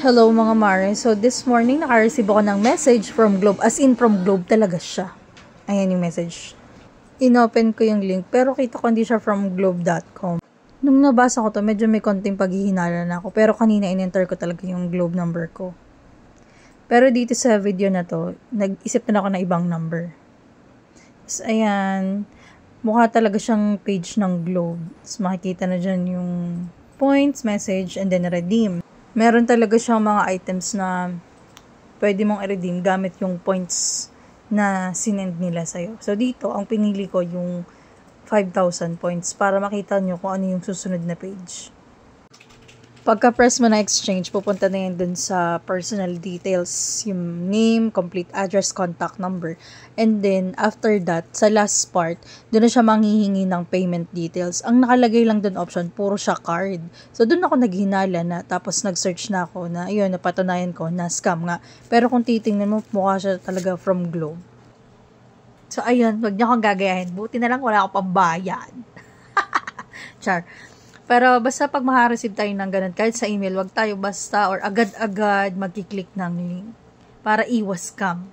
Hello mga Mare. So this morning naka-receive ako ng message from Globe. As in from Globe talaga siya. Ayan yung message. Inopen ko yung link pero kita ko hindi siya from globe.com. Nung nabasa ko to, medyo may konting paghihinala na ako. Pero kanina in-enter ko talaga yung Globe number ko. Pero dito sa video na to, nag-isip na ako ng ibang number. So ayan, mukha talaga siyang page ng Globe. So makikita na dyan yung points, message, and then redeem. Meron talaga siyang mga items na pwede mong i-redeem gamit yung points na sinend nila sa'yo. So, dito, ang pinili ko yung 5,000 points para makita nyo kung ano yung susunod na page. Pagka-press mo na exchange, pupunta na yan dun sa personal details, yung name, complete address, contact number. And then, after that, sa last part, dun na siya manghihingi ng payment details. Ang nakalagay lang dun option, puro siya card. So, dun ako naghinala na, tapos nag-search na ako na, ayun, napatunayan ko na scam nga. Pero kung titingnan mo, mukha siya talaga from Globe. So, ayun, wag niyo akong gagayahin. Buti na lang wala akong pambayad. Char. Pero basta pag makareceive tayo ng ganun, kahit sa email, wag tayo basta or agad-agad magkiklik ng link para iwas scam.